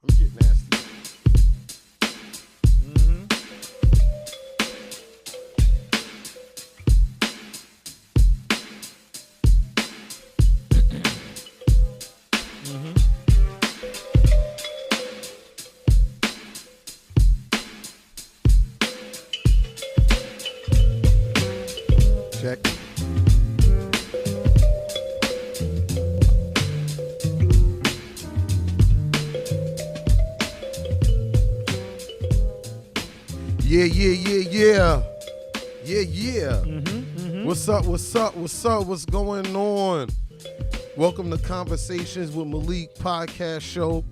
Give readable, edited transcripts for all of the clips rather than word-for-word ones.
Let me get nasty. Check. Yeah. What's up? What's going on? Welcome to Conversations with Malik podcast show.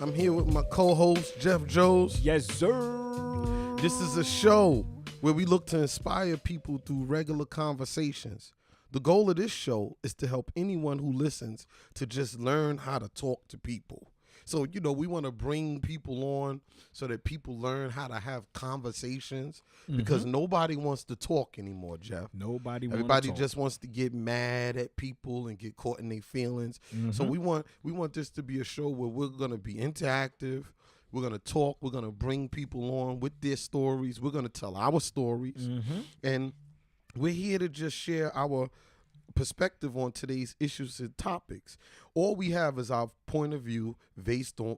I'm here with my co-host, Jeff Joes. Yes, sir. This is a show where we look to inspire people through regular conversations. The goal of this show is to help anyone who listens to just learn how to talk to people. So, we want to bring people on so that people learn how to have conversations because nobody wants to talk anymore, Jeff. Everybody just wants to get mad at people and get caught in their feelings. So we want this to be a show where we're going to be interactive. We're going to talk. We're going to bring people on with their stories. We're going to tell our stories. And we're here to just share our perspective on today's issues and topics. All we have is our point of view based on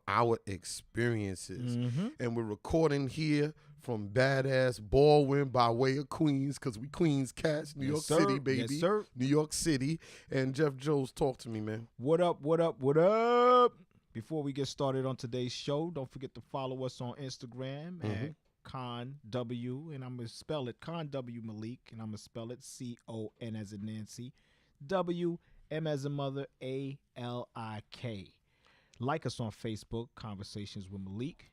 our experiences. And we're recording here from badass Baldwin by way of Queens, because we Queens cats, New York City, baby. Yes, sir. New York City. And Jeff Joes, talk to me, man. What up? Before we get started on today's show, don't forget to follow us on Instagram at Con W, and I'm going to spell it Con W Malik, and I'm going to spell it C-O-N as in Nancy, W, M as in mother, A-L-I-K. Like us on Facebook, Conversations with Malik.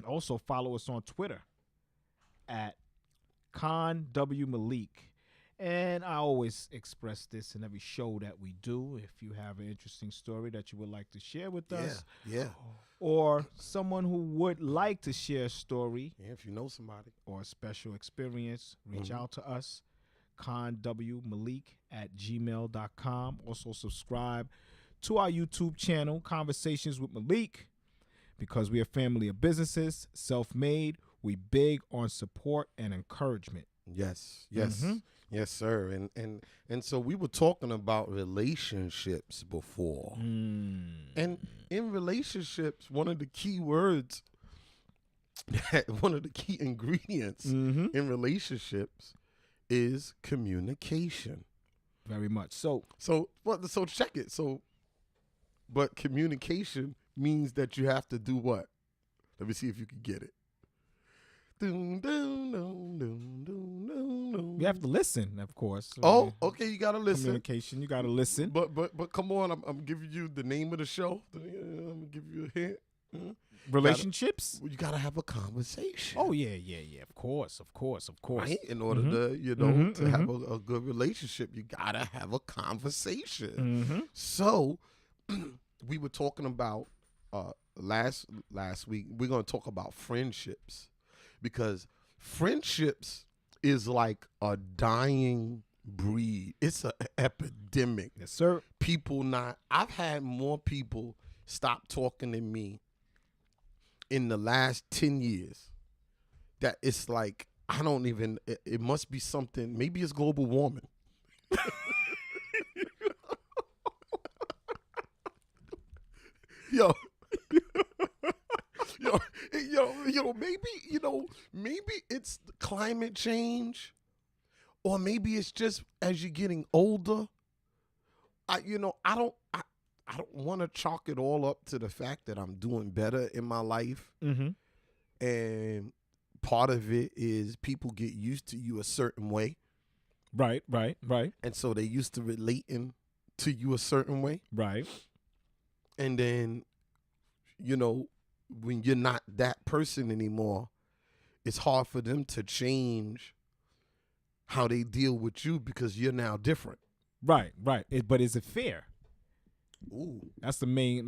Also follow us on Twitter at Con W Malik. And I always express this in every show that we do. If you have an interesting story that you would like to share with us, or someone who would like to share a story, if you know somebody, or a special experience, reach out to us, conwmalik@gmail.com. Also subscribe to our YouTube channel, Conversations with Malik, because we are a family of businesses, self-made. We big on support and encouragement. Yes, sir. And so we were talking about relationships before. And in relationships, one of the key words, one of the key ingredients in relationships is communication. Very much so. So check it. But communication means that you have to do what? Let me see if you can get it. You have to listen, of course. Oh, okay, you gotta listen. Communication, you gotta listen. But come on, I'm giving you the name of the show. I'm gonna give you a hint. Relationships? You gotta have a conversation. Oh yeah. Of course. Right? In order to have a good relationship, you gotta have a conversation. So we were talking about last week. We're gonna talk about friendships. Because friendships is like a dying breed. It's an epidemic. Yes, sir. I've had more people stop talking to me in the last 10 years that it's like, it must be something, maybe it's global warming. Maybe it's climate change, or maybe it's just as you're getting older. I don't want to chalk it all up to the fact that I'm doing better in my life, and part of it is people get used to you a certain way, right, and so they're used to relating to you a certain way, right, and then when you're not that person anymore, it's hard for them to change how they deal with you because you're now different. Right. But is it fair? Ooh. That's the main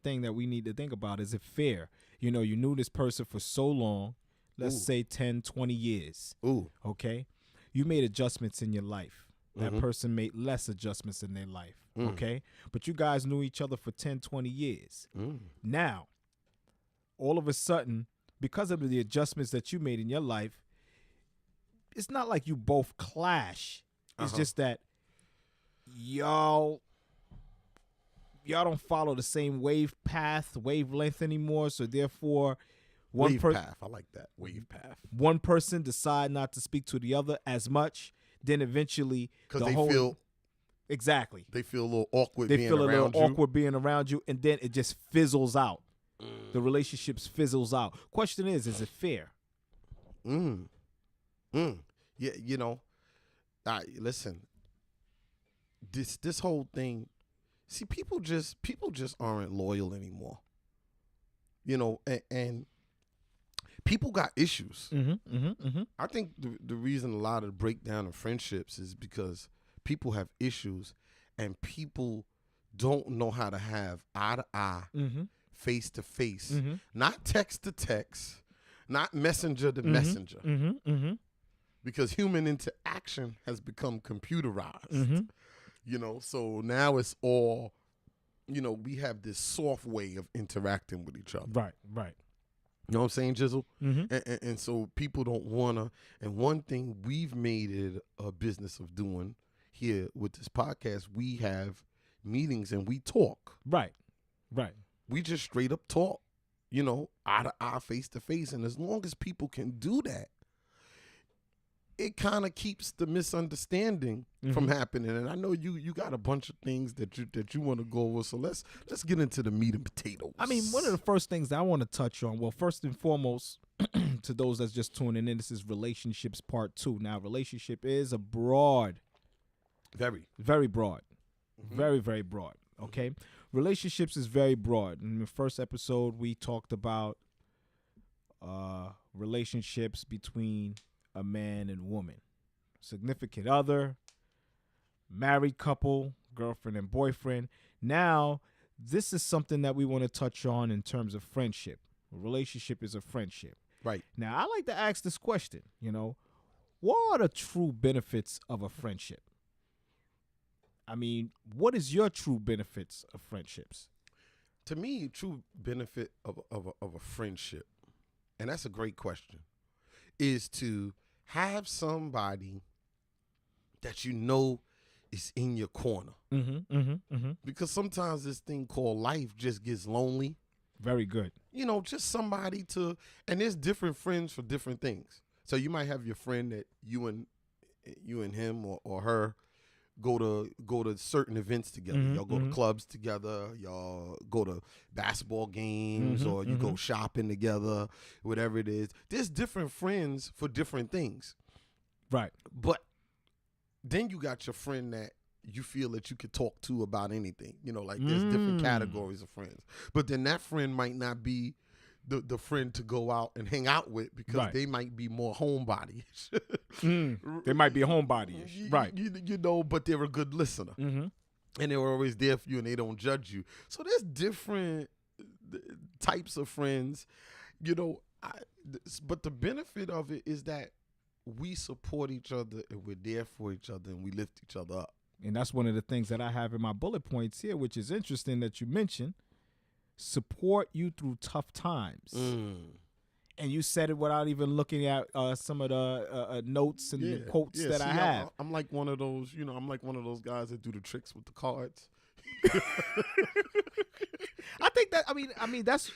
thing that we need to think about. Is it fair? You knew this person for so long, let's say 10, 20 years. Ooh. Okay? You made adjustments in your life. That person made less adjustments in their life. okay? But you guys knew each other for 10, 20 years. Mm. Now, all of a sudden, because of the adjustments that you made in your life, it's not like you both clash. It's just that y'all don't follow the same wavelength anymore. So therefore, Wave path. I like that. Wave path. one person decide not to speak to the other as much. Then eventually, Because they feel exactly. they feel a little awkward. They being feel a little around you. awkward being around you, and then it just fizzles out. The relationships fizzles out. Question is it fair? Yeah, you know, listen. This whole thing, see, people just aren't loyal anymore. You know, and people got issues. I think the reason a lot of the breakdown of friendships is because people have issues, and people don't know how to have eye to eye, face to face, not text to text, not messenger to messenger. Because human interaction has become computerized. You know, so now it's all, you know, we have this soft way of interacting with each other. Right. You know what I'm saying, Jizzle? And so people don't want to. And one thing we've made it a business of doing here with this podcast, we have meetings and we talk. Right. We just straight up talk, you know, eye to eye, face to face. And as long as people can do that, it kind of keeps the misunderstanding from happening. And I know you got a bunch of things that you want to go over. So let's get into the meat and potatoes. I mean, one of the first things that I want to touch on, well, first and foremost, to those that's just tuning in, this is relationships part 2. Now, relationship is a broad, very broad, very, very broad. Okay. Relationships is very broad. In the first episode, we talked about relationships between a man and woman, significant other, married couple, girlfriend and boyfriend. Now, this is something that we want to touch on in terms of friendship. A relationship is a friendship. Right. Now, I like to ask this question, you know, what are the true benefits of a friendship? I mean, what is your true benefits of friendships? To me, true benefit of a friendship, and that's a great question, is to have somebody that you know is in your corner. Because sometimes this thing called life just gets lonely. Very good. You know, just somebody to, and there's different friends for different things. So you might have your friend that you and him or her go to certain events together. Y'all go to clubs together. Y'all go to basketball games, or you go shopping together, whatever it is. There's different friends for different things. Right. But then you got your friend that you feel that you could talk to about anything. You know, like there's different categories of friends. But then that friend might not be the friend to go out and hang out with, because they might be more homebody-ish. They might be homebody-ish. Right. You know, but they're a good listener. And they're always there for you, and they don't judge you. So there's different types of friends, you know. But the benefit of it is that we support each other, and we're there for each other, and we lift each other up. And that's one of the things that I have in my bullet points here, which is interesting that you mentioned. Support you through tough times. And you said it without even looking at some of the notes and the quotes that I have. I'm like one of those, you know, I'm like one of those guys that do the tricks with the cards. I think that, I mean, that's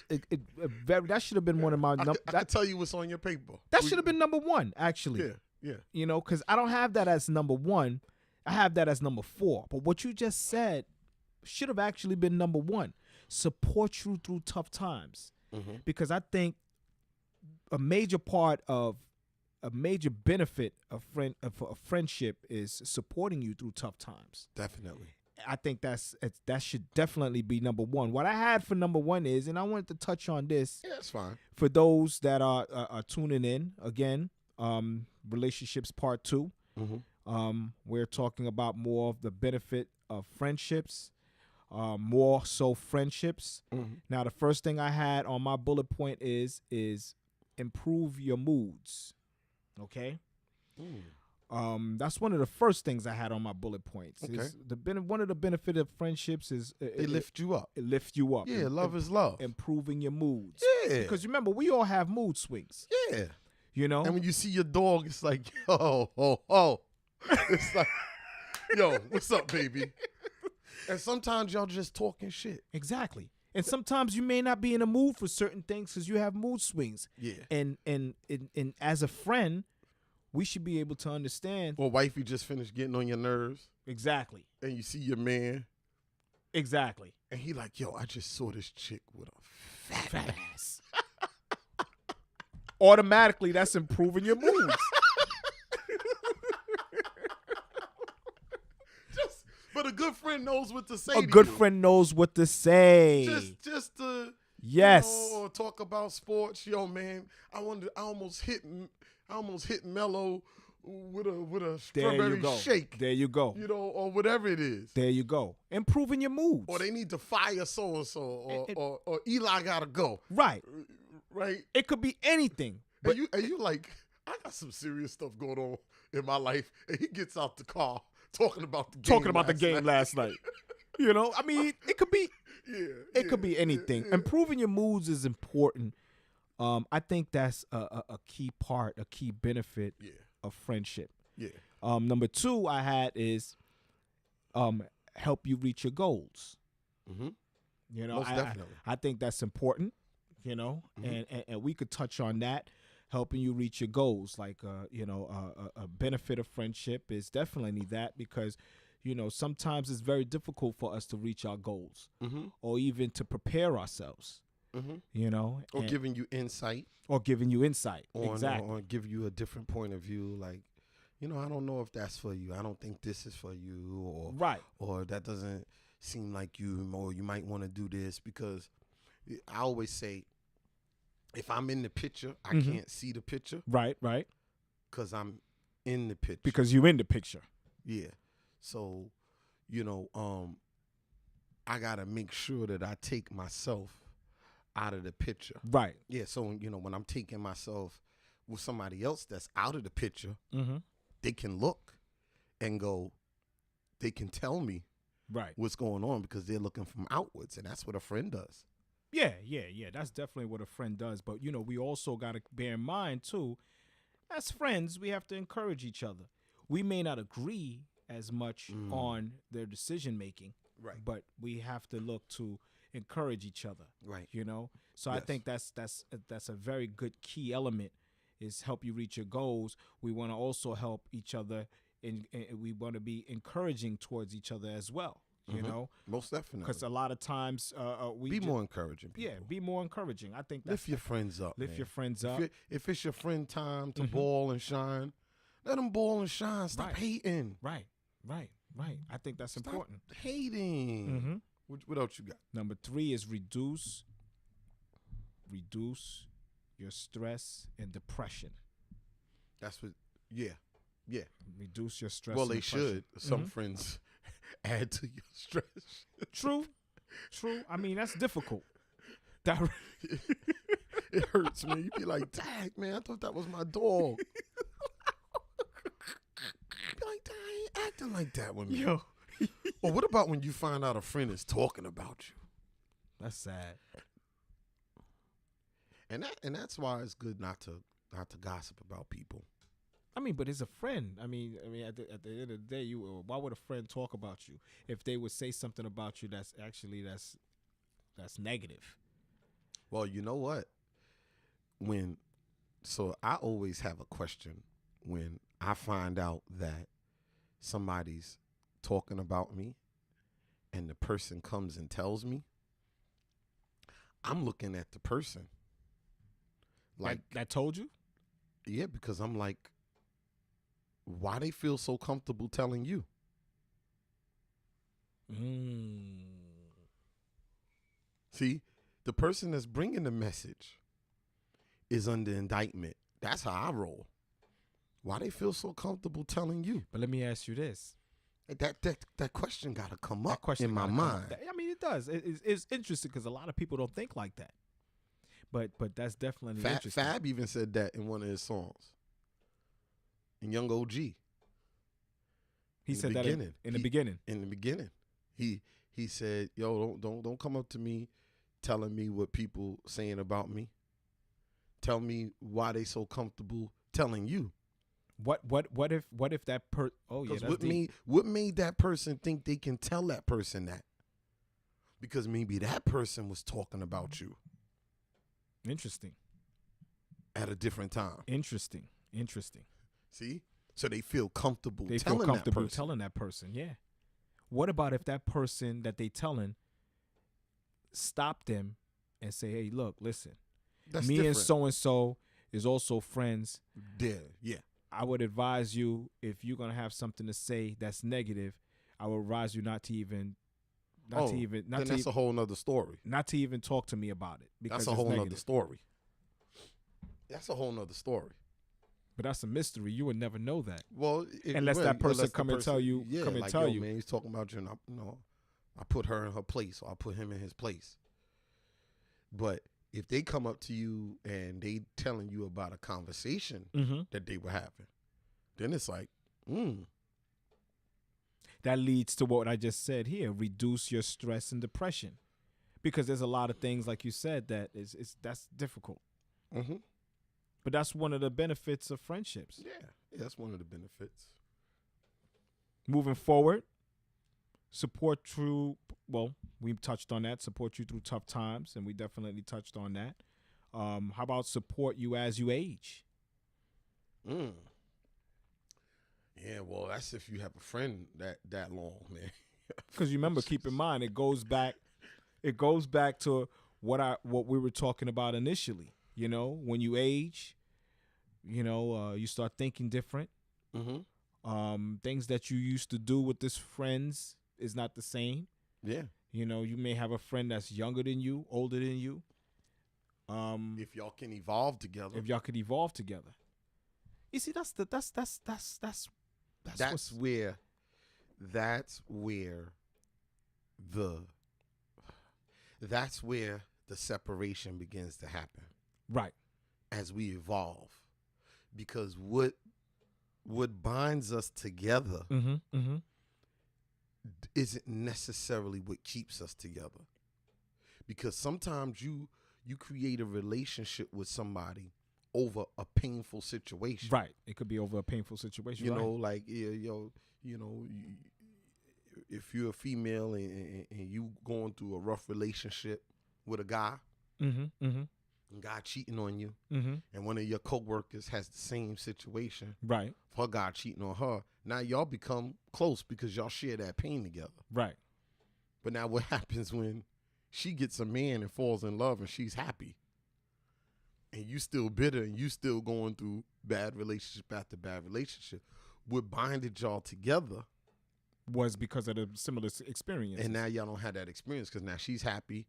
that should have been one of my. I tell you what's on your paper. That should have been number 1, actually. Yeah. You know, because I don't have that as number 1. I have that as number 4. But what you just said should have actually been number 1. Support you through tough times. Because I think a major benefit of a friendship is supporting you through tough times. Definitely. I think that should definitely be number 1. What I had for number 1 is, and I wanted to touch on this. Yeah, that's fine. For those that are tuning in, again, relationships part 2. We're talking about more of the benefit of friendships. More so friendships. Now, the first thing I had on my bullet point is improve your moods. Okay? That's one of the first things I had on my bullet points. Okay. Is one of the benefit of friendships is They lift you up. it lifts you up. Yeah, love is love. Improving your moods. Yeah. Because remember, we all have mood swings. Yeah. You know? And when you see your dog, it's like, oh. It's like, yo, what's up, baby? And sometimes y'all just talking shit. Exactly. And sometimes you may not be in a mood for certain things because you have mood swings. Yeah. And as a friend, we should be able to understand. Or wifey just finished getting on your nerves. Exactly. And you see your man. Exactly. And he like, yo, I just saw this chick with a fat Ass. Automatically, that's improving your moods. But a good friend knows what to say. A good to you. friend knows what to say. Just to yes. or talk about sports. Yo, man, I almost hit Melo with a strawberry shake. There you go. You know, or whatever it is. There you go. Improving your moods. Or they need to fire so and so, or Eli gotta go. Right. Right. It could be anything. But you like, I got some serious stuff going on in my life, and he gets out the car talking about the game. Last night. You know, I mean, it could be it could be anything. Yeah. Improving your moods is important. I think that's a key part, a key benefit of friendship. Yeah. Number 2 I had is help you reach your goals. Mm-hmm. You know, Most definitely. I think that's important, you know, and we could touch on that, helping you reach your goals. Like, a benefit of friendship is definitely that because, you know, sometimes it's very difficult for us to reach our goals or even to prepare ourselves, you know. Or giving you insight. Exactly. Or give you a different point of view. Like, you know, I don't know if that's for you. I don't think this is for you. Or right. Or that doesn't seem like you, or you might want to do this. Because I always say, if I'm in the picture, I can't see the picture. Right, right. Because I'm in the picture. Because you're in the picture. Yeah. So, you know, I got to make sure that I take myself out of the picture. Right. Yeah, so, you know, when I'm taking myself with somebody else that's out of the picture, they can look and go, they can tell me what's going on because they're looking from outwards, and that's what a friend does. Yeah. That's definitely what a friend does. But, you know, we also got to bear in mind, too, as friends, we have to encourage each other. We may not agree as much on their decision making, right? But we have to look to encourage each other, right? You know, so yes. I think that's a very good key element is help you reach your goals. We want to also help each other, and we want to be encouraging towards each other as well. You know, most definitely, because a lot of times we be more encouraging. People. Yeah, be more encouraging. I think lift your friends up. Lift man. your friends up. If it's your friend time to ball and shine, let them ball and shine. Stop hating. Right. I think that's important. Hating. What else you got? Number 3 is reduce your stress and depression. That's what. Yeah. Reduce your stress. Well, and they depression. should. Some friends add to your stress. True. I mean, that's difficult. It hurts, man. You be like, dang, man, I thought that was my dog. Be like, dang, I ain't acting like that with me. Yo. Or what about when you find out a friend is talking about you? That's sad. And that's why it's good not to gossip about people. I mean, but it's a friend. I mean, at the end of the day, why would a friend talk about you if they would say something about you that's negative? Well, you know what? So I always have a question when I find out that somebody's talking about me and the person comes and tells me, I'm looking at the person. Like that told you? Yeah, because I'm like, why they feel so comfortable telling you? See, the person that's bringing the message is under indictment. That's how I roll. Why they feel so comfortable telling you? But let me ask you this. That question got to come up in my mind. I mean, it does. It's interesting because a lot of people don't think like that. But that's definitely interesting. Fab even said that in one of his songs. And Young OG. He In the said that beginning. in the beginning. In the beginning, he said, "Yo, don't come up to me, telling me what people saying about me. Tell me why they so comfortable telling you. What if that oh yeah, Because that's what made that person think they can tell that person that? Because maybe that person was talking about you interesting. at a different time. Interesting. See, so they feel comfortable. They telling feel comfortable that person. telling that person. Yeah. What about if that person that they telling stop them and say, "Hey, look, listen, That's me different. and so and so is also friends. Yeah. I would advise you, if you're gonna have something to say that's negative, I would advise you not to even Then that's a whole nother story. not to even talk to me about it, because That's a it's whole negative. nother story. That's a whole nother story. But that's a mystery. You would never know that. Well, Unless that person come and tell you- yeah, come and like, tell yo, you. man, he's talking about you, and I put her in her place, or I put him in his place. But if they come up to you and they telling you about a conversation Mm-hmm. that they were having, then it's like, That leads to what I just said here: reduce your stress and depression, because there's a lot of things, like you said, that's difficult. mm-hmm. But that's one of the benefits of friendships. Yeah, that's one of the benefits. Moving forward, support through, well, we touched on that, support you through tough times, and we definitely touched on that. How about support you as you age? Yeah, well, that's if you have a friend that long, man. Because you remember, keep in mind, it goes back to what we were talking about initially. You know, when you age, you start thinking different. Mm-hmm. Things that you used to do with this friends is not the same. Yeah. You may have a friend that's younger than you, older than you. If y'all can evolve together. If y'all could evolve together. You see, that's where the separation begins to happen right. as we evolve, because what binds us together Mm-hmm. isn't necessarily what keeps us together, because sometimes you create a relationship with somebody over a painful situation. Right. It could be over a painful situation. Like, if you're a female and you going through a rough relationship with a guy, Mm-hmm. Mm-hmm. and guy cheating on you, Mm-hmm. and one of your coworkers has the same situation, Right. her guy cheating on her, now y'all become close because y'all share that pain together. Right. But now what happens when she gets a man and falls in love and she's happy, and you still bitter and you still going through bad relationship after bad relationship? What binded y'all together Was because of the similar experience. and now y'all don't have that experience, because now she's happy,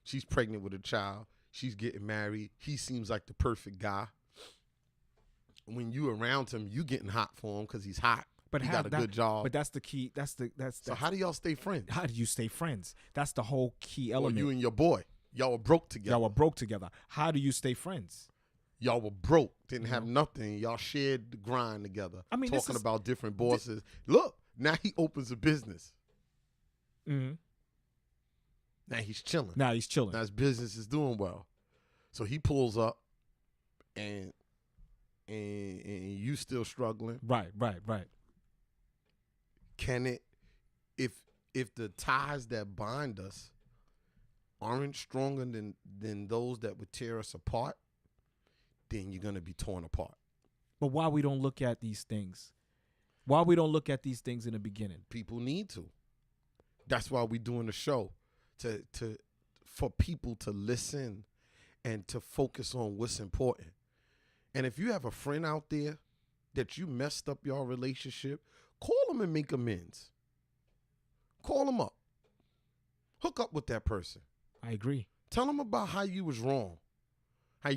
she's pregnant with a child, she's getting married, he seems like the perfect guy. When you around him, you getting hot for him because he's hot. But he got a good job. But that's the key. So how do y'all stay friends? How do you stay friends? That's the whole key Or element. you and your boy, y'all were broke together. Y'all were broke together. How do you stay friends? Y'all were broke, didn't have nothing. Y'all shared the grind together. I mean, talking about different bosses. Look, now he opens a business. Mm-hmm. Now he's chilling. Now he's chilling. Now his business is doing well. So he pulls up, and you still struggling. Right. Can it, if the ties that bind us aren't stronger than those that would tear us apart, then you're gonna be torn apart. But why we don't look at these things? Why we don't look at these things in the beginning? People need to. That's why we're doing the show, for people to listen and to focus on what's important. And if you have a friend out there that you messed up your relationship, call them and make amends. Call them up. Hook up with that person. I agree. Tell them about how you was wrong. How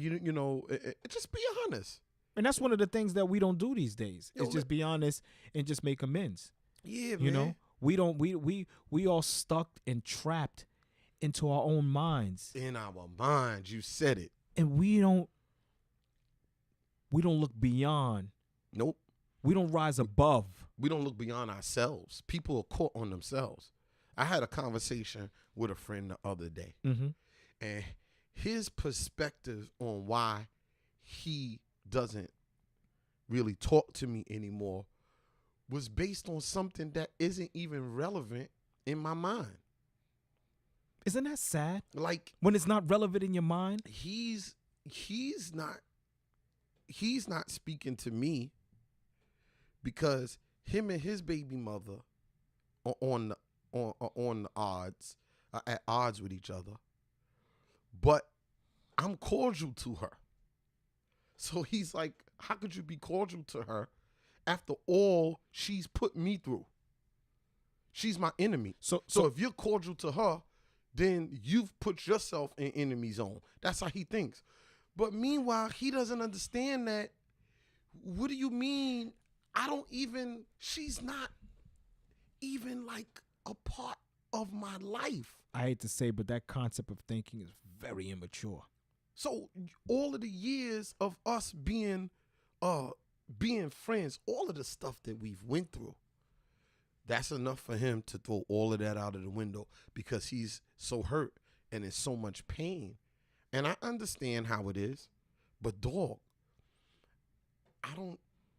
just be honest. And that's one of the things that we don't do these days. Yo, is just be honest and just make amends. Yeah, man. You know, we all stuck and trapped into our own minds. In our minds, you said it. And we don't look beyond Nope. We don't rise above. We don't look beyond ourselves. People are caught on themselves. I had a conversation with a friend the other day, Mm-hmm. and his perspective on why he doesn't really talk to me anymore was based on something that isn't even relevant in my mind. Isn't that sad? Like, When it's not relevant in your mind? he's not speaking to me because him and his baby mother are on the odds, are at odds with each other. But I'm cordial to her. So he's like, how could you be cordial to her after all she's put me through? She's my enemy. So So if you're cordial to her, then you've put yourself in enemy zone. That's how he thinks. But meanwhile, he doesn't understand that. What do you mean? She's not even like a part of my life. I hate to say, but that concept of thinking is very immature. So all of the years of us being friends, all of the stuff that we've went through, that's enough for him to throw all of that out of the window because he's so hurt and in so much pain. And I understand how it is, but dog,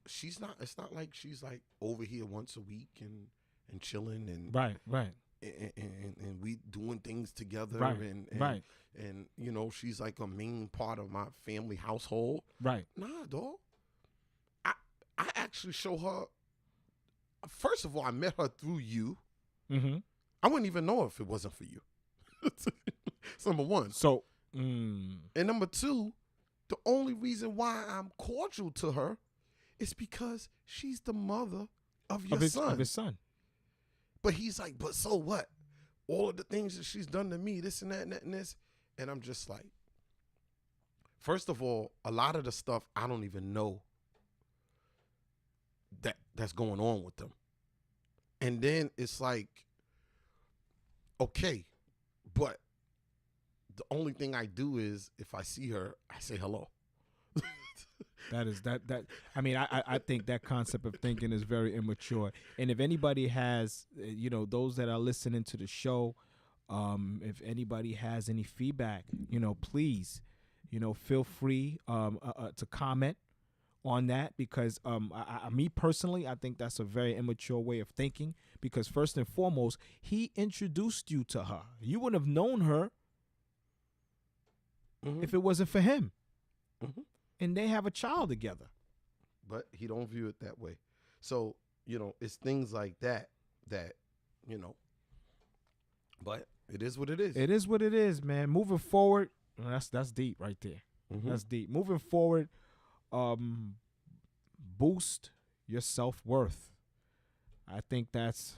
it's not like she's like over here once a week and chilling and Right. and we doing things together Right, and right. and you know, she's like a main part of my family household. Right. Nah, dog. I actually show her. First of all, I met her through you. Mm-hmm. I wouldn't even know if it wasn't for you. That's number one. So, And number two, the only reason why I'm cordial to her is because she's the mother of your son. Of his son. But he's like, but so what? All of the things that she's done to me, this and that and that and this. And I'm just like, first of all, a lot of the stuff I don't even know that's going on with them. And then it's like, okay, but the only thing I do is if I see her, I say hello. That I mean, I think that concept of thinking is very immature. And if anybody has, those that are listening to the show, if anybody has any feedback, please, feel free to comment on that, because me personally, I think that's a very immature way of thinking, because first and foremost, he introduced you to her. You wouldn't have known her if it wasn't for him. Mm-hmm. And they have a child together. But he don't view it that way. So, it's things like that, but it is what it is. It is what it is, man. Moving forward, that's deep right there. Mm-hmm. That's deep. Moving forward, boost your self-worth. I think that's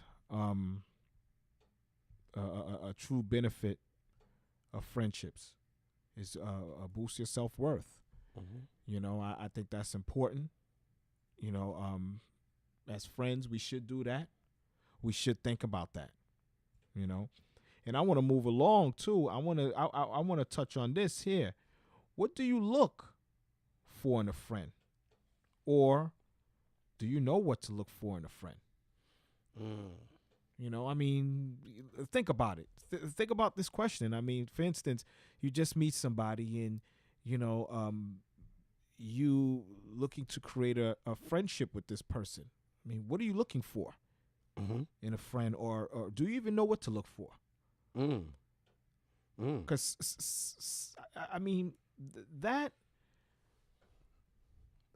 a true benefit of friendships, is boost your self-worth. Mm-hmm. I think that's important. As friends, we should do that. We should think about that. And I want to move along too. I want to touch on this here. What do you look for in a friend, or do you know what to look for in a friend? I mean, think about it. Think about this question. I mean, for instance, you just meet somebody and you looking to create a friendship with this person. I mean, what are you looking for in a friend, or do you even know what to look for? Because I mean, that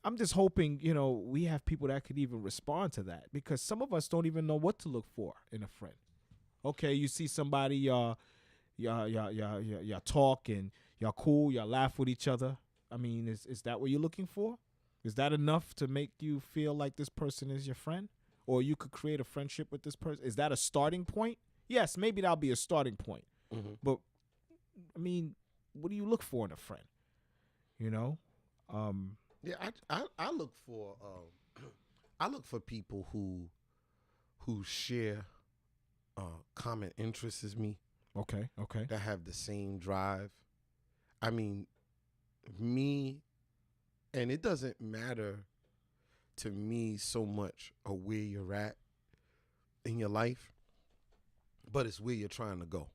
I'm just hoping we have people that could even respond to that, because some of us don't even know what to look for in a friend. Okay, you see somebody, y'all talk and y'all cool, y'all laugh with each other. I mean, is that what you're looking for? Is that enough to make you feel like this person is your friend, or you could create a friendship with this person? Is that a starting point? Yes, maybe that'll be a starting point. Mm-hmm. But I mean, what do you look for in a friend? Yeah, I look for people who share common interests as me. Okay. That have the same drive. I mean, me, and it doesn't matter to me so much of where you're at in your life, but it's where you're trying to go.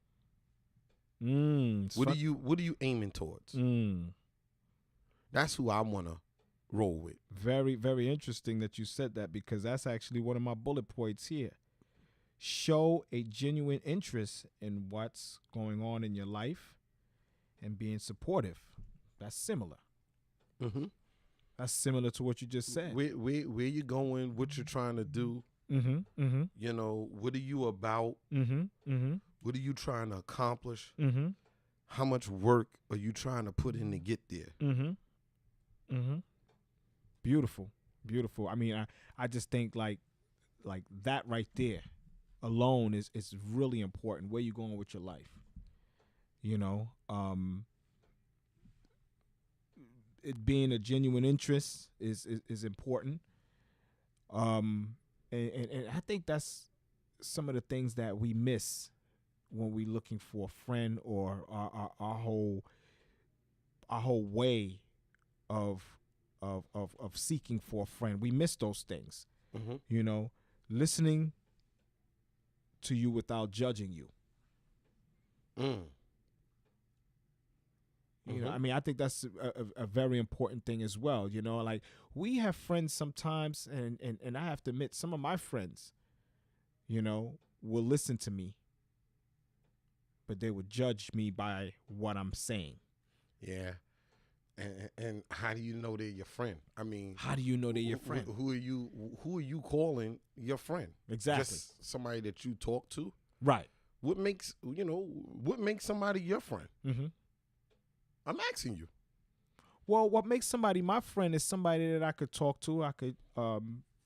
What are you aiming towards? That's who I want to roll with. Very, very interesting that you said that, because that's actually one of my bullet points here. Show a genuine interest in what's going on in your life and being supportive. That's similar. Mm-hmm. That's similar to what you just said. Where you going, what you're trying to do. Mm-hmm. Mm-hmm. You know, what are you about? Mm-hmm. Mm-hmm. What are you trying to accomplish? Mm-hmm. How much work are you trying to put in to get there? Mm-hmm. Mm-hmm. Beautiful. Beautiful. I mean, I just think like that right there alone is really important. Where you going with your life? You know, it being a genuine interest is important. And I think that's some of the things that we miss when we're looking for a friend, or our whole way of seeking for a friend. We miss those things. Mm-hmm. You know, listening to you without judging you. You know, I mean, I think that's a very important thing as well. You know, like, we have friends sometimes, and I have to admit, some of my friends, you know, will listen to me, but they would judge me by what I'm saying. Yeah. And how do you know they're your friend? I mean, how do you know they're your friend? Who are you calling your friend? Exactly. Just somebody that you talk to? Right. What makes somebody your friend? Mm-hmm. I'm asking you. Well, what makes somebody my friend is somebody that I could talk to. I could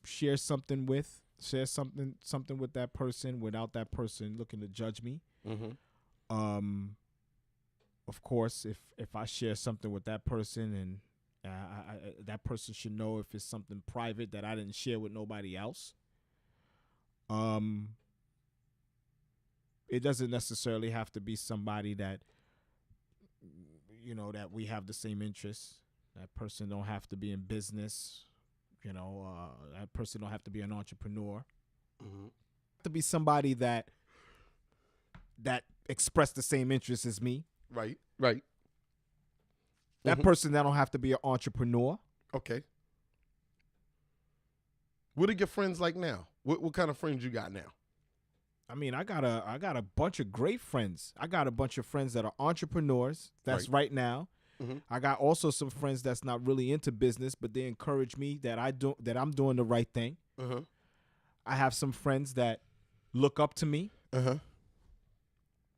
share something with with that person without that person looking to judge me. Mm-hmm. Of course, if I share something with that person, and that person should know if it's something private that I didn't share with nobody else. It doesn't necessarily have to be somebody that, you know, that we have the same interests. That person don't have to be in business. You know, that person don't have to be an entrepreneur. Mm-hmm. To be somebody that express the same interests as me. Right. That person that don't have to be an entrepreneur. Okay. What are your friends like now? What kind of friends you got now? I mean, I got a bunch of great friends. I got a bunch of friends that are entrepreneurs. That's right now. Mm-hmm. I got also some friends that's not really into business, but they encourage me that I'm doing the right thing. Uh-huh. I have some friends that look up to me. Uh-huh.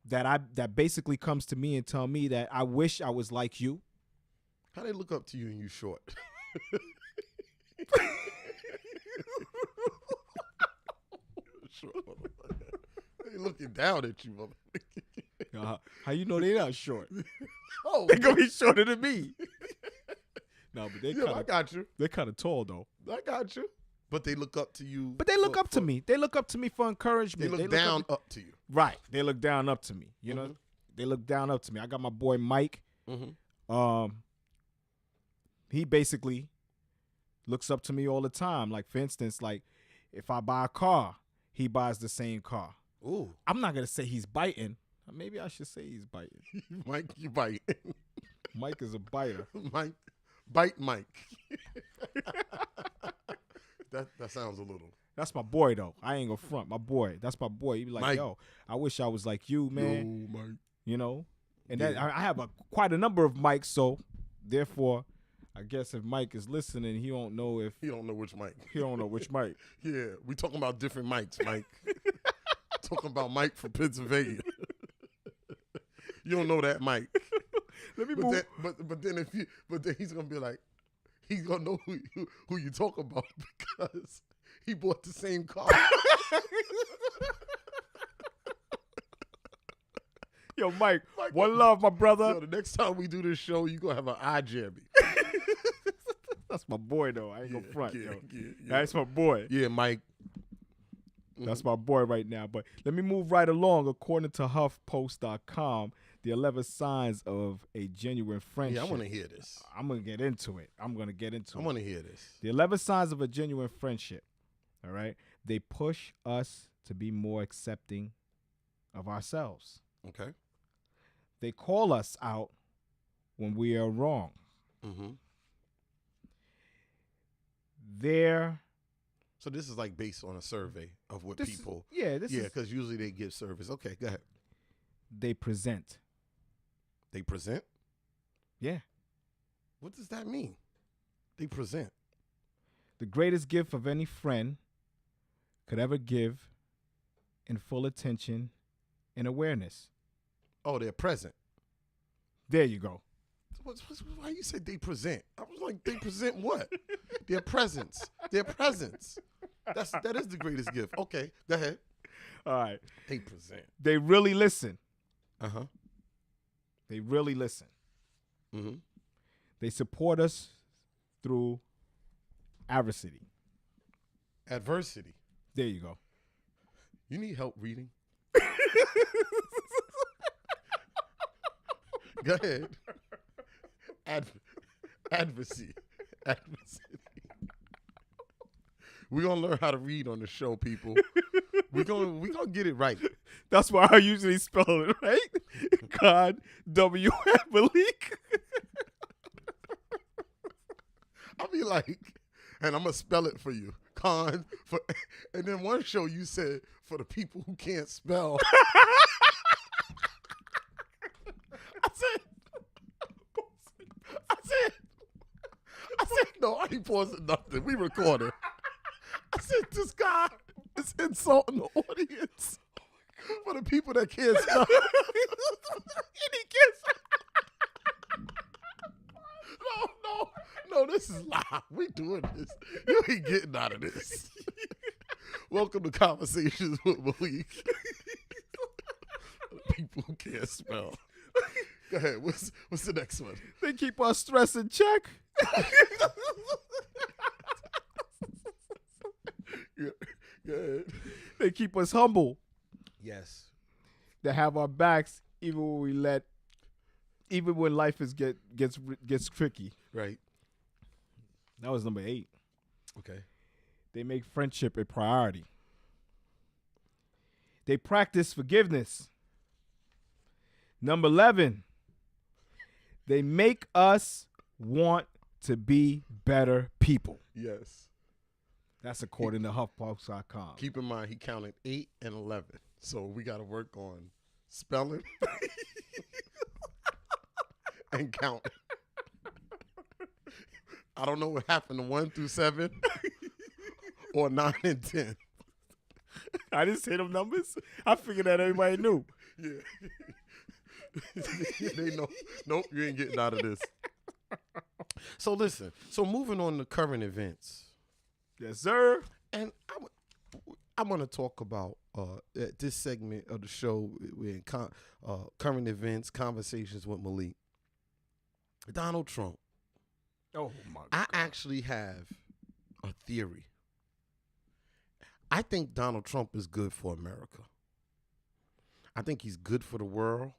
That basically comes to me and tell me that I wish I was like you. How they look up to you and you short? They looking down at you, mother. How you know they not short? Oh, they gonna be shorter than me. No, but I got you. They're kind of tall though. I got you. But they look up to you. But they look up to me. They look up to me for encouragement. They look down up to you. Right. They look down up to me. You know, they look down up to me. I got my boy Mike. Mm-hmm. He basically looks up to me all the time. Like, for instance, like, if I buy a car, he buys the same car. Ooh. I'm not gonna say he's biting. Maybe I should say he's biting. Mike, you bite. Mike is a biter. Bite Mike. That sounds a little. That's my boy though. I ain't gonna front. My boy. That's my boy. He be like, Mike. Yo, I wish I was like you, man. Yo, Mike. You know? And that I have quite a number of Mikes, so therefore I guess if Mike is listening, he don't know which Mike. He don't know which Mike. Yeah, we talking about different Mikes, Mike. Talking about Mike from Pennsylvania. You don't know that Mike. Let me move. But then he's gonna be like, he's gonna know who you talk about because he bought the same car. Yo, Mike, one love, my brother. Yo, the next time we do this show, you gonna have an eye jammy. That's my boy, though. I ain't gonna front, yeah, yo. Yeah. That's my boy. Yeah, Mike. That's my boy right now. But let me move right along. According to HuffPost.com, The 11 signs of a genuine friendship. Yeah, I want to hear this. I'm going to get into it. I want to hear this. The 11 signs of a genuine friendship. All right. They push us to be more accepting of ourselves. Okay. They call us out when we are wrong. Mm-hmm. So this is like based on a survey of what people. Because usually they give surveys. Okay, go ahead. They present. They present? Yeah. What does that mean? They present. The greatest gift of any friend could ever give in full attention and awareness. Oh, they're present. There you go. Why you said they present? I was like, they present what? Their presence. Their presence. That is the greatest gift. Okay, go ahead. All right. They present. They really listen. Uh-huh. They really listen. Mm-hmm. They support us through adversity. Adversity. There you go. You need help reading? Go ahead. Adversity. We're going to learn how to read on the show, people. We're gonna get it right. That's why I usually spell it, right? Khan W. Malik. I'll be like, and I'm going to spell it for you. Khan. And then one show you said, for the people who can't spell. I said, no, I ain't pausing nothing. We recorded. I said, this guy is insulting the audience for the people that can't spell. And he can't spell. No, this is live. We doing this. You ain't getting out of this. Welcome to Conversations with Malik. People who can't spell. Go ahead. What's the next one? They keep our stress in check. Good. They keep us humble. Yes. They have our backs even when life gets tricky. Right. That was number 8. Okay. They make friendship a priority. They practice forgiveness. Number 11. They make us want to be better people. Yes. That's according to HuffPost.com. Keep in mind, he counted 8 and 11. So we got to work on spelling and counting. I don't know what happened to 1 through 7 or 9 and 10. I didn't say them numbers. I figured that everybody knew. Yeah. They know. Nope, you ain't getting out of this. So listen. So moving on to current events. Yes, sir. And I'm going to talk about this segment of the show in current events, conversations with Malik. Donald Trump. Oh, my God. I actually have a theory. I think Donald Trump is good for America. I think he's good for the world.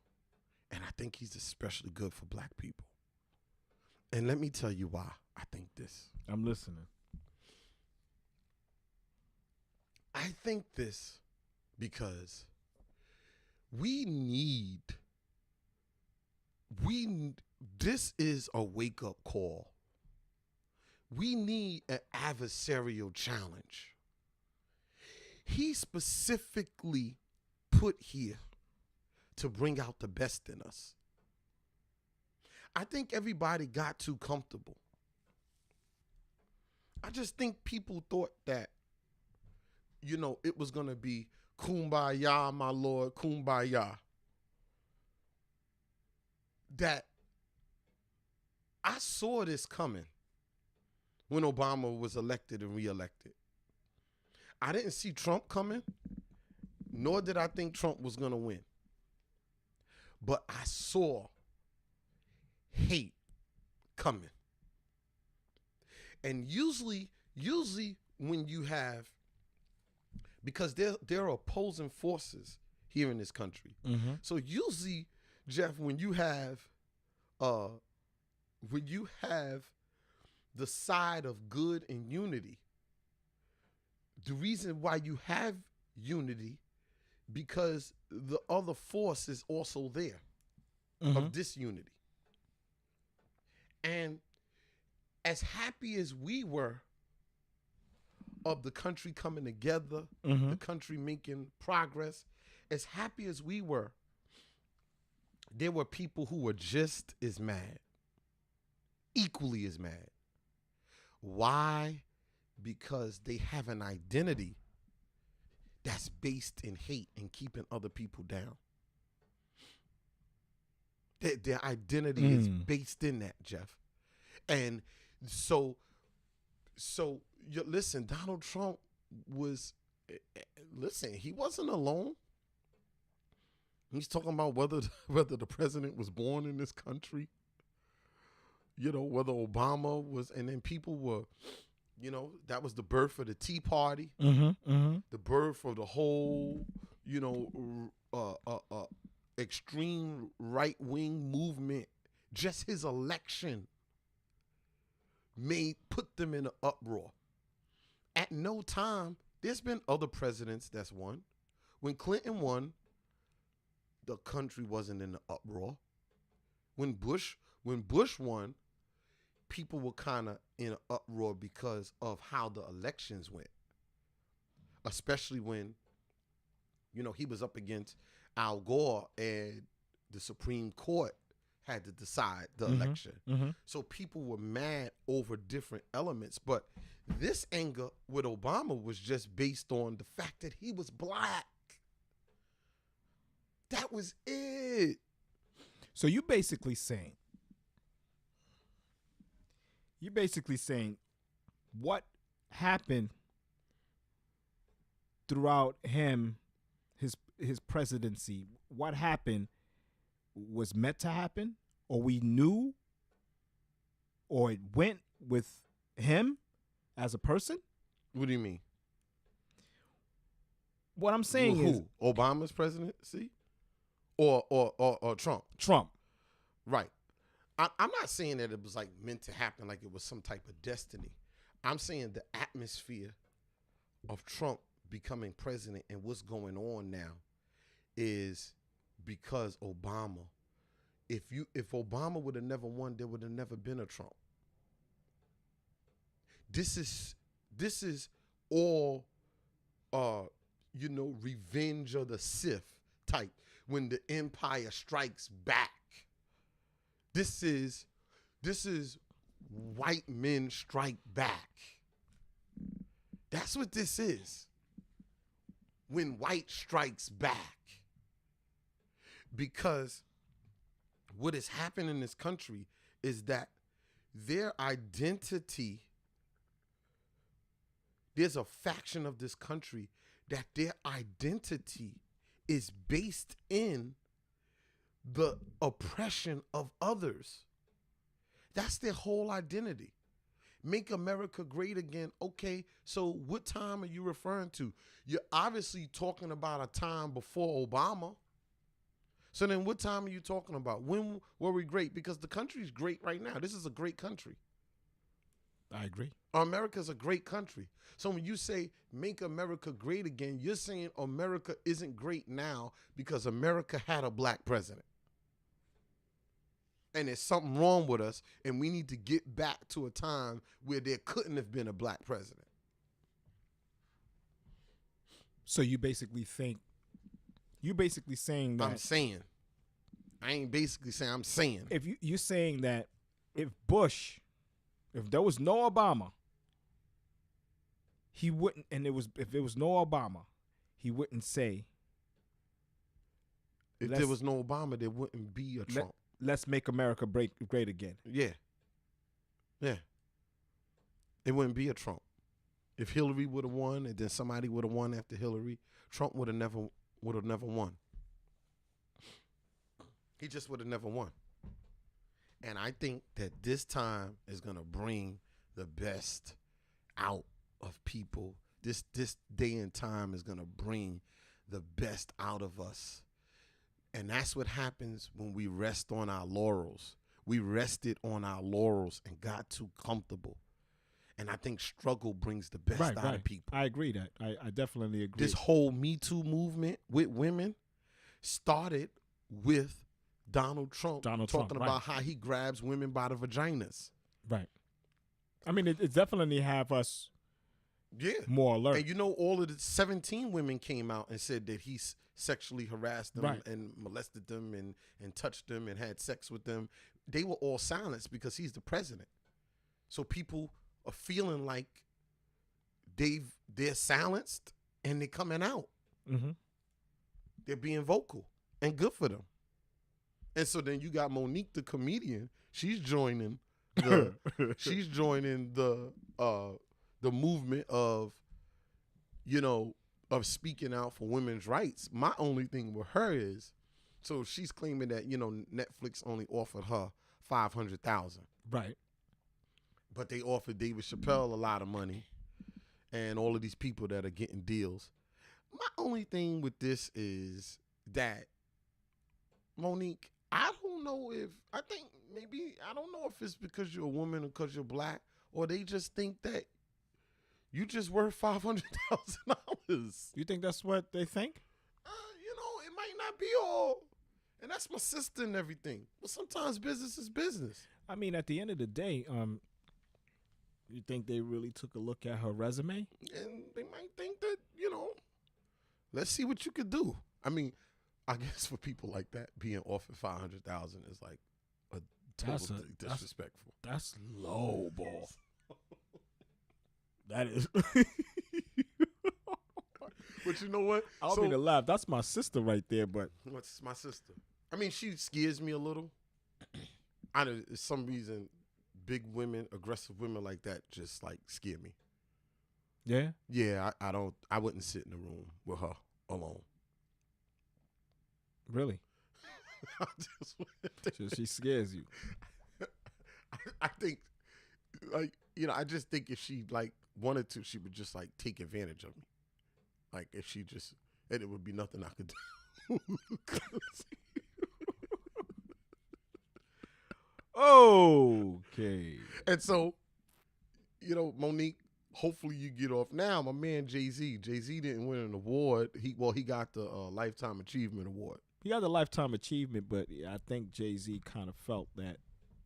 And I think he's especially good for black people. And let me tell you why I think this. I'm listening. I think this because this is a wake-up call. We need an adversarial challenge. He specifically put here to bring out the best in us. I think everybody got too comfortable. I just think people thought that, it was going to be kumbaya, my Lord, kumbaya. That I saw this coming when Obama was elected and reelected. I didn't see Trump coming, nor did I think Trump was going to win. But I saw hate coming. And usually when you have, because there are opposing forces here in this country. Mm-hmm. So usually Jeff, when you have the side of good and unity, the reason why you have unity because the other force is also there of disunity. And as happy as we were of the country coming together, the country making progress, as happy as we were, there were people who were just as mad, equally as mad. Why? Because they have an identity that's based in hate and keeping other people down. Their identity is based in that, Jeff. And so listen, Donald Trump he wasn't alone. He's talking about whether the president was born in this country, whether Obama was, and then people were, that was the birth of the Tea Party, the birth of the whole, extreme right-wing movement. Just his election put them in an uproar. At no time, there's been other presidents that's won. When Clinton won, the country wasn't in an uproar. When Bush won, people were kind of in an uproar because of how the elections went. Especially when, he was up against Al Gore and the Supreme Court had to decide the election. So people were mad over different elements. But this anger with Obama was just based on the fact that he was black. That was it. So you're basically saying what happened throughout his presidency, what happened was meant to happen, or we knew, or it went with him as a person? What do you mean? What I'm saying is Obama's presidency or Trump? Trump. Right. I'm not saying that it was like meant to happen, like it was some type of destiny. I'm saying the atmosphere of Trump becoming president and what's going on now is because Obama. If Obama would have never won, there would have never been a Trump. This is all Revenge of the Sith type, when the empire strikes back. This is white men strike back. That's what this is. When white strikes back. Because what has happened in this country is that their identity, there's a faction of this country that their identity is based in the oppression of others. That's their whole identity. Make America great again. Okay, so what time are you referring to? You're obviously talking about a time before Obama. So then what time are you talking about? When were we great? Because the country's great right now. This is a great country. I agree. America's a great country. So when you say make America great again, you're saying America isn't great now because America had a black president. And there's something wrong with us, and we need to get back to a time where there couldn't have been a black president. So you basically saying that. I'm saying. I ain't basically saying, I'm saying. If you're saying that if there was no Obama, he wouldn't, if there was no Obama, he wouldn't say. If there was no Obama, there wouldn't be a Trump. Let's make America great again. Yeah. It wouldn't be a Trump. If Hillary would have won and then somebody would have won after Hillary, Trump would have never won. He just would have never won. And I think that this time is going to bring the best out of people. This day and time is going to bring the best out of us. And that's what happens when we rest on our laurels. We rested on our laurels and got too comfortable. And I think struggle brings the best out of people. I agree that. I definitely agree. This whole Me Too movement with women started with Donald Trump talking about how he grabs women by the vaginas. Right. I mean, it definitely have us more alert. And you know, all of the 17 women came out and said that he sexually harassed them and molested them and touched them and had sex with them. They were all silenced because he's the president. So people are feeling like they're silenced and they're coming out. Mm-hmm. They're being vocal, and good for them. And so then you got Monique the comedian. She's joining the the movement of, you know, of speaking out for women's rights. My only thing with her is, so she's claiming that, you know, Netflix only offered her $500,000. Right. But they offered David Chappelle a lot of money and all of these people that are getting deals. My only thing with this is that, Monique, I don't know if it's because you're a woman or because you're black, or they just think that you just worth $500,000. You think that's what they think? You know, it might not be all. And that's my sister and everything. But sometimes business is business. I mean, at the end of the day, you think they really took a look at her resume? And they might think that, you know, let's see what you could do. I mean, I guess for people like that, being offered $500,000 is like a totally disrespectful. That's low ball. That is. But you know what? I don't mean to laugh. That's my sister right there. But what's my sister? I mean, she scares me a little. I know, for some reason, big women, aggressive women like that just like scare me. Yeah? Yeah, I wouldn't sit in the room with her alone. Really? So she scares you. I think, like, you know, I just think if she like wanted to, she would just like take advantage of me. Like if she just, and it would be nothing I could do. Okay. And so, you know, Monique, hopefully you get off. Now, my man Jay-Z didn't win an award. He got the Lifetime Achievement Award. He got the Lifetime Achievement, but I think Jay-Z kind of felt that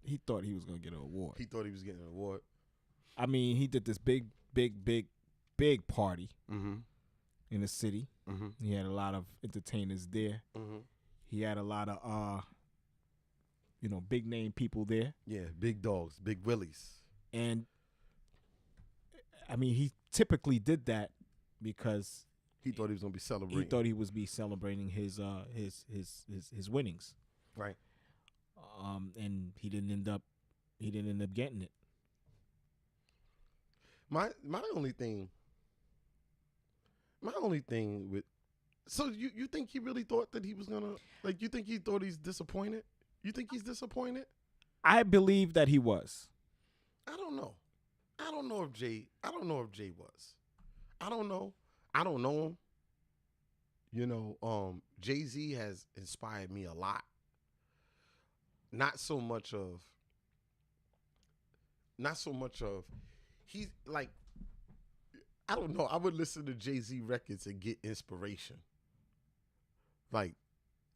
he thought he was going to get an award. He thought he was getting an award. I mean, he did this big party in the city. Mm-hmm. He had a lot of entertainers there. Mm-hmm. He had a lot of, big name people there. Yeah, big dogs, big willies. And, I mean, he typically did that because he thought he was going to be celebrating. He thought he was celebrating his winnings. Right. And he didn't end up getting it. My only thing with, so you think he really thought that he was gonna, like, you think he thought he's disappointed? You think he's disappointed? I believe that he was. I don't know if Jay was. I don't know him. You know, Jay-Z has inspired me a lot. Not so much of he's like, I don't know. I would listen to Jay-Z records and get inspiration. Like,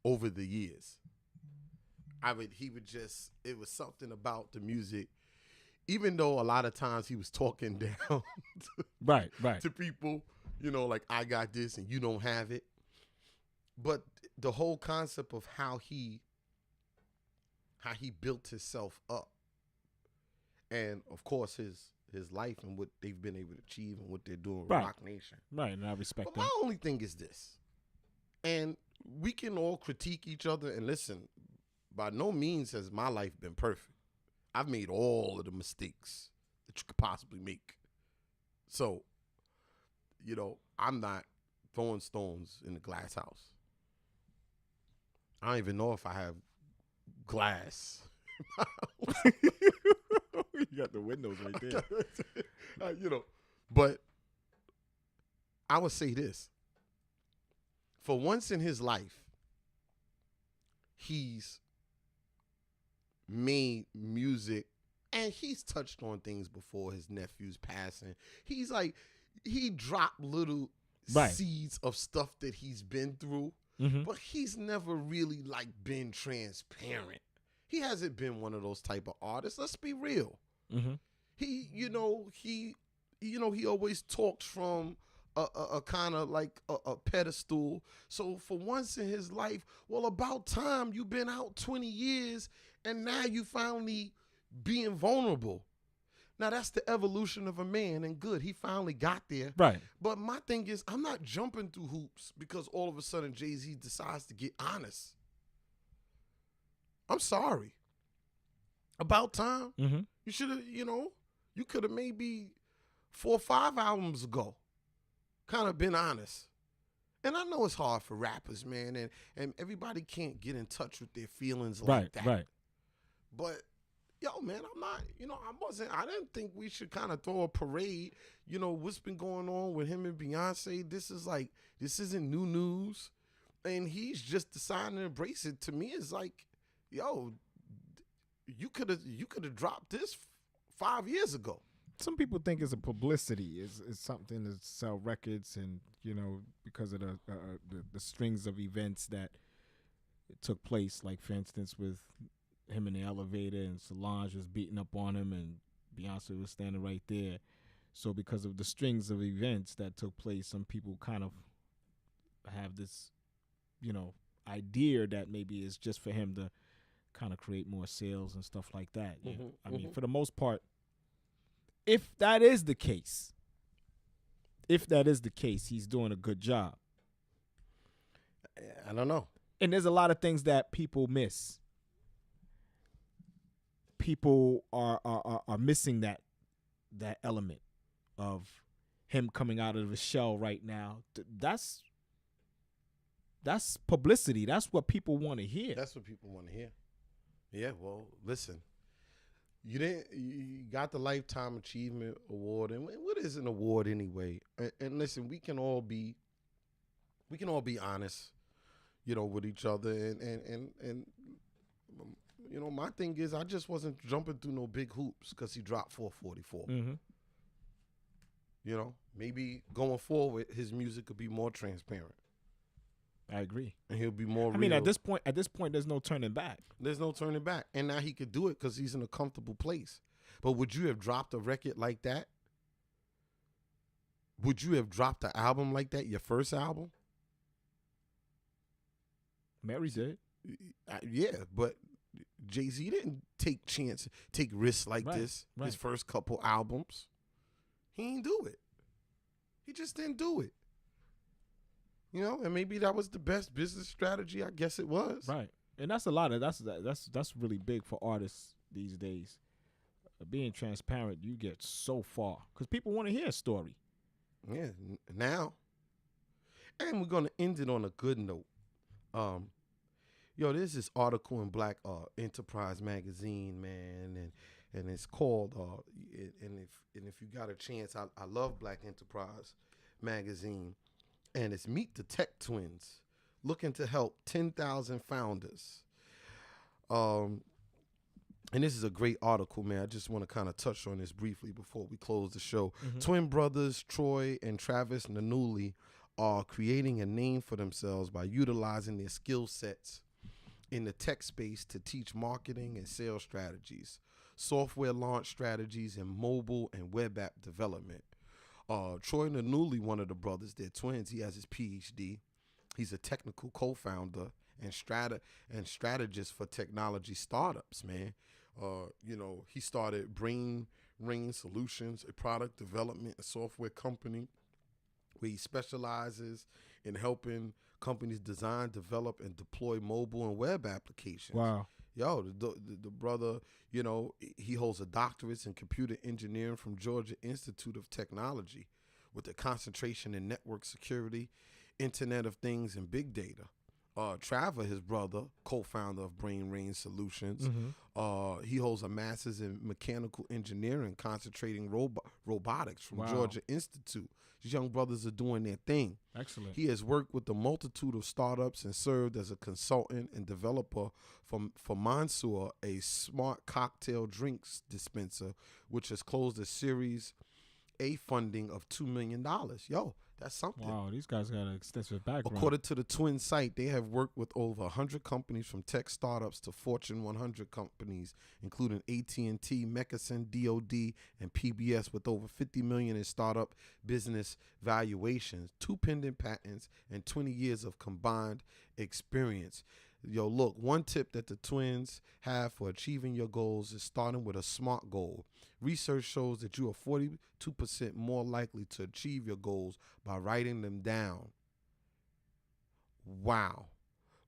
over the years. It was something about the music, even though a lot of times he was talking down right to people, you know, like, I got this and you don't have it. But the whole concept of how he built himself up, and of course his life and what they've been able to achieve and what they're doing with Rock Nation. Right, and I respect that. But my only thing is this, and we can all critique each other, and listen, by no means has my life been perfect. I've made all of the mistakes that you could possibly make. So, you know, I'm not throwing stones in the glass house. I don't even know if I have glass. You got the windows right there. You know, but I would say this. For once in his life, he's made music, and he's touched on things before his nephew's passing. He's like, he dropped little Right. seeds of stuff that he's been through, Mm-hmm. but he's never really like been transparent. He hasn't been one of those type of artists. Let's be real. Mm-hmm. He always talks from a kind of like a pedestal. So for once in his life, well, about time, you've been out 20 years and now you finally being vulnerable. Now that's the evolution of a man, and good, he finally got there. Right. But my thing is, I'm not jumping through hoops because all of a sudden Jay-Z decides to get honest. I'm sorry. About time. Mm-hmm. You should have, you could have maybe 4 or 5 albums ago kind of been honest. And I know it's hard for rappers, man, and everybody can't get in touch with their feelings like that. Right. But yo, man, I'm not, I didn't think we should kind of throw a parade. What's been going on with him and Beyonce, this isn't new news. And he's just deciding to embrace it. To me, it's like, yo, you could have dropped this 5 years ago. Some people think it's a publicity. It's something to sell records, and because of the strings of events that took place. Like for instance, with him in the elevator, and Solange was beating up on him, and Beyonce was standing right there. So because of the strings of events that took place, some people kind of have this, idea that maybe it's just for him to kind of create more sales and stuff like that. Yeah. Mm-hmm, I mean, for the most part, if that is the case, he's doing a good job. I don't know. And there's a lot of things that people miss. People are missing that element of him coming out of his shell right now. That's publicity. That's what people want to hear. That's what people want to hear. Yeah, well, listen. You got the Lifetime Achievement Award, and what is an award anyway? And listen, we can all be honest, with each other, and my thing is, I just wasn't jumping through no big hoops because he dropped 444. Mm-hmm. Maybe going forward, his music could be more transparent. I agree. And he'll be more real. I mean, at this point, there's no turning back. There's no turning back. And now he could do it because he's in a comfortable place. But would you have dropped a record like that? Would you have dropped an album like that, your first album? Mary did. Yeah, but Jay-Z didn't take risks like this. Right. His first couple albums. He didn't do it. He just didn't do it. And maybe that was the best business strategy. I guess it was. Right. And that's that's really big for artists these days. Being transparent, you get so far because people want to hear a story. Yeah, now. And we're going to end it on a good note. There's this article in Black Enterprise magazine, man, and it's called and if you got a chance, I love Black Enterprise magazine. And it's Meet the Tech Twins, looking to help 10,000 founders. And this is a great article, man. I just want to kind of touch on this briefly before we close the show. Mm-hmm. Twin brothers Troy and Travis Nanuli are creating a name for themselves by utilizing their skill sets in the tech space to teach marketing and sales strategies, software launch strategies, and mobile and web app development. Troy Nanuli, one of the brothers, they're twins. He has his PhD. He's a technical co-founder and strategist for technology startups, man. He started Brain Ring Solutions, a product development and software company where he specializes in helping companies design, develop, and deploy mobile and web applications. Wow. Yo, the brother, he holds a doctorate in computer engineering from Georgia Institute of Technology with a concentration in network security, Internet of Things, and big data. Traver, his brother, co-founder of Brain Range Solutions, Mm-hmm. he holds a master's in mechanical engineering, concentrating robotics from Wow. Georgia Institute. These young brothers are doing their thing. Excellent. He has worked with a multitude of startups and served as a consultant and developer for Mansour, a smart cocktail drinks dispenser, which has closed a Series A funding of $2 million. Yo, that's something. Wow, these guys got an extensive background. According to the Twin site, they have worked with over 100 companies, from tech startups to Fortune 100 companies, including AT&T, Mckesson, DoD, and PBS, with over $50 million in startup business valuations, 2 pending patents, and 20 years of combined experience. Yo, look, one tip that the Twins have for achieving your goals is starting with a SMART goal. Research shows that you are 42% more likely to achieve your goals by writing them down. Wow.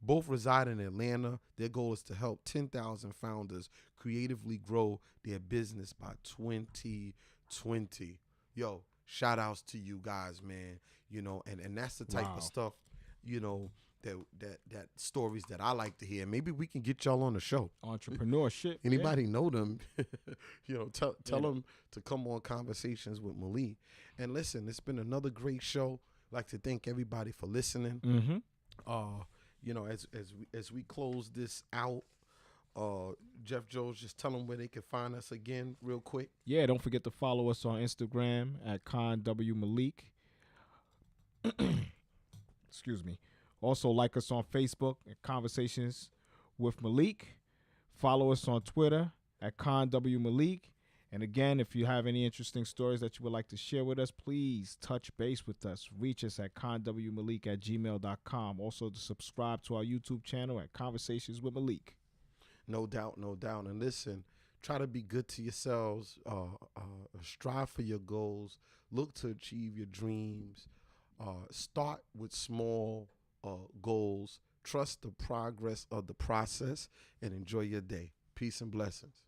Both reside in Atlanta. Their goal is to help 10,000 founders creatively grow their business by 2020. Yo, shout outs to you guys, man. You know, and that's the type Wow. of stuff, you know, that stories that I like to hear. Maybe we can get y'all on the show. Entrepreneurship. Anybody know them? You know, tell Yeah. them to come on Conversations with Malik. And listen, it's been another great show. I'd like to thank everybody for listening. Mm-hmm. You know, as we close this out, Jeff Jones, just tell them where they can find us again, real quick. Yeah, don't forget to follow us on Instagram at Khan W Malik. Excuse me. Also, like us on Facebook at Conversations with Malik. Follow us on Twitter at Khan W Malik. And again, if you have any interesting stories that you would like to share with us, please touch base with us. Reach us at KhanWMalik@gmail.com. Also, to subscribe to our YouTube channel at Conversations with Malik. No doubt, no doubt. And listen, try to be good to yourselves. Strive for your goals. Look to achieve your dreams. Start with small goals. Trust the progress of the process and enjoy your day. Peace and blessings.